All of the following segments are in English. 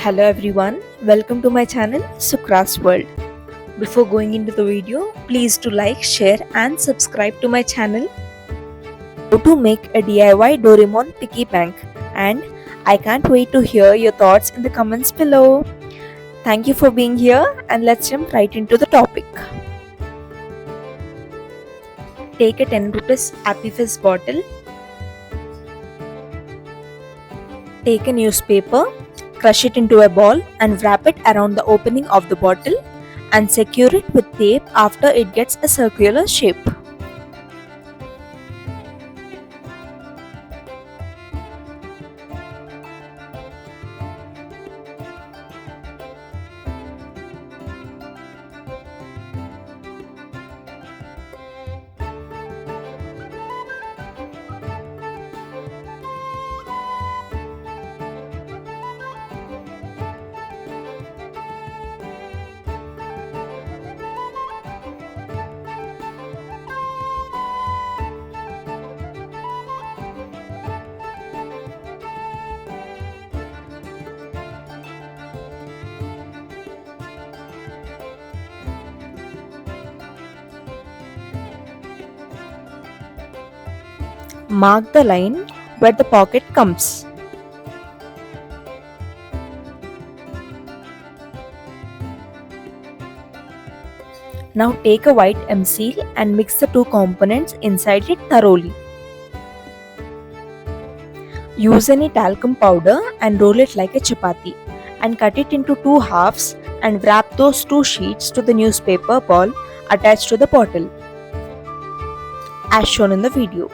Hello everyone, welcome to my channel Sukra's World. Before going into the video, please do like, share and subscribe to my channel. How to make a DIY Doraemon Piggy Bank, and I can't wait to hear your thoughts in the comments below. Thank you for being here and let's jump right into the topic. Take a 10 rupees Happy Fizz bottle. Take a newspaper, crush it into a ball and wrap it around the opening of the bottle and secure it with tape after it gets a circular shape. Mark the line where the pocket comes. Now take a white M-seal and mix the two components inside it thoroughly. Use any talcum powder and roll it like a chapati and cut it into two halves and wrap those two sheets to the newspaper ball attached to the bottle, as shown in the video.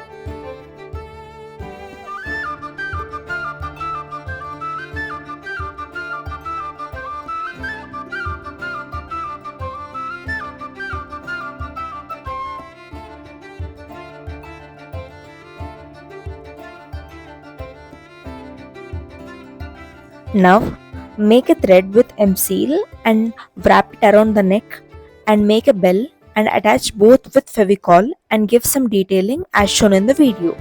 Now make a thread with M-seal and wrap it around the neck and make a bell and attach both with Fevicol and give some detailing as shown in the video.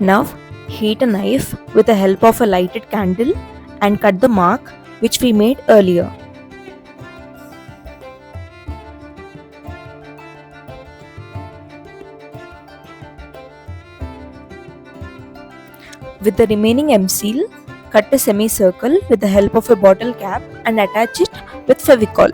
Now heat a knife with the help of a lighted candle and cut the mark which we made earlier. With the remaining M-seal, cut a semicircle with the help of a bottle cap and attach it with Fevicol.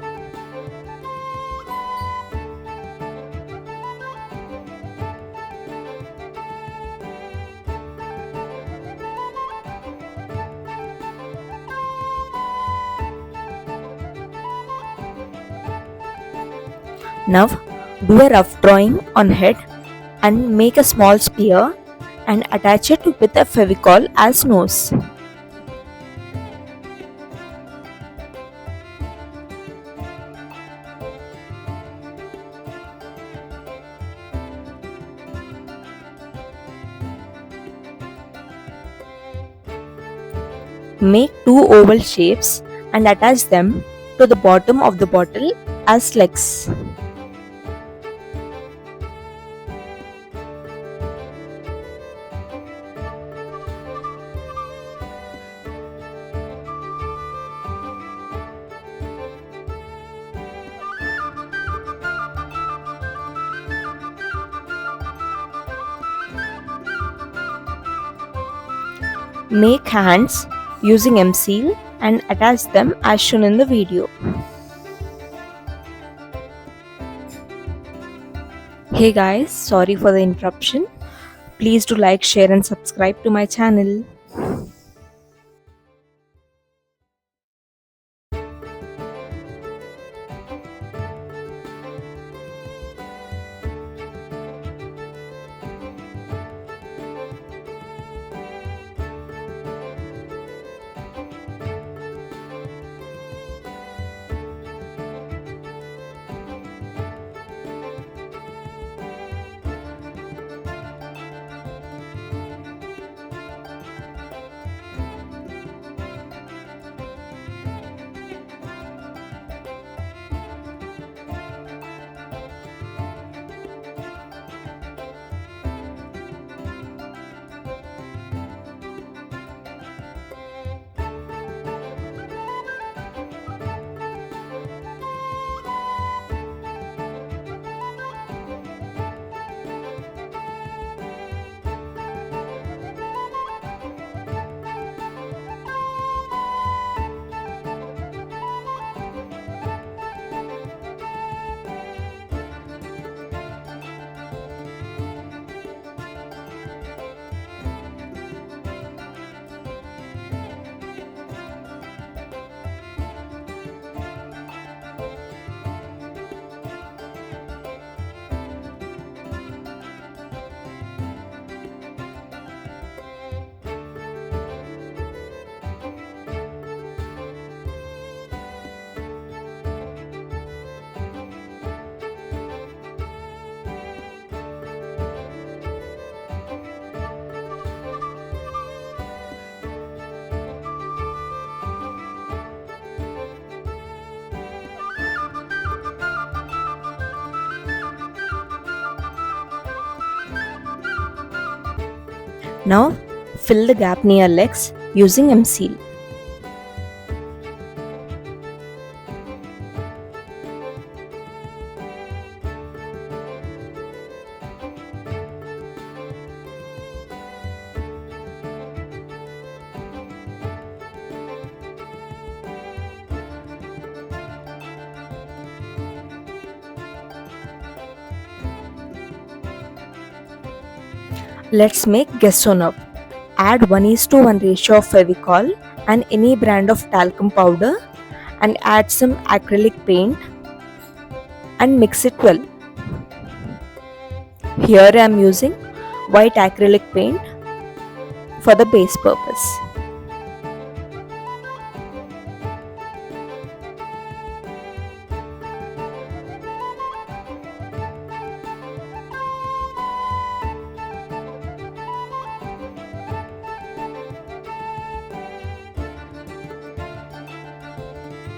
Now do a rough drawing on head and make a small spear and attach it with a Fevicol as nose. Make two oval shapes and attach them to the bottom of the bottle as legs. Make hands using M-seal and attach them as shown in the video. Hey guys, sorry for the interruption. Please do like, share and subscribe to my channel. Now fill the gap near legs using M-seal. Let's make gesso now. Add 1:1 ratio of Fevicol and any brand of talcum powder and add some acrylic paint and mix it well. Here I am using white acrylic paint for the base purpose.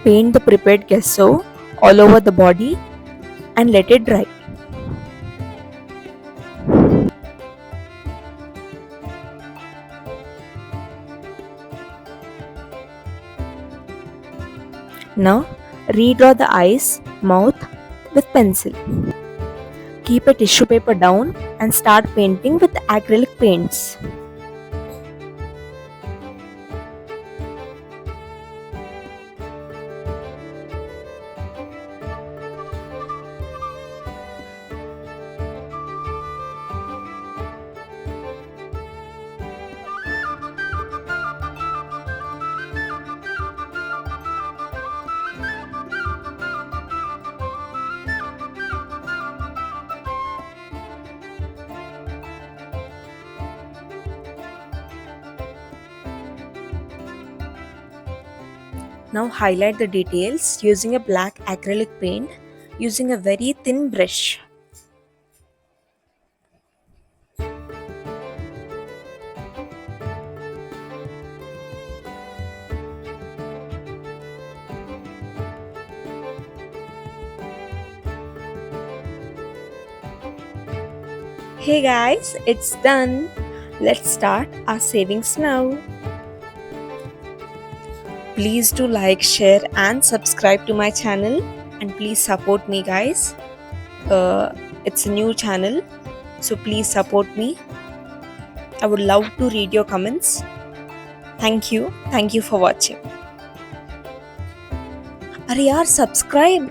Paint the prepared gesso all over the body and let it dry. Now redraw the eyes, mouth with pencil. Keep a tissue paper down and start painting with acrylic paints. Now highlight the details using a black acrylic paint using a very thin brush. Hey guys, it's done. Let's start our savings now. Please do like, share and subscribe to my channel and please support me guys. It's a new channel, so please support me. I would love to read your comments. Thank you for watching. अरे यार subscribe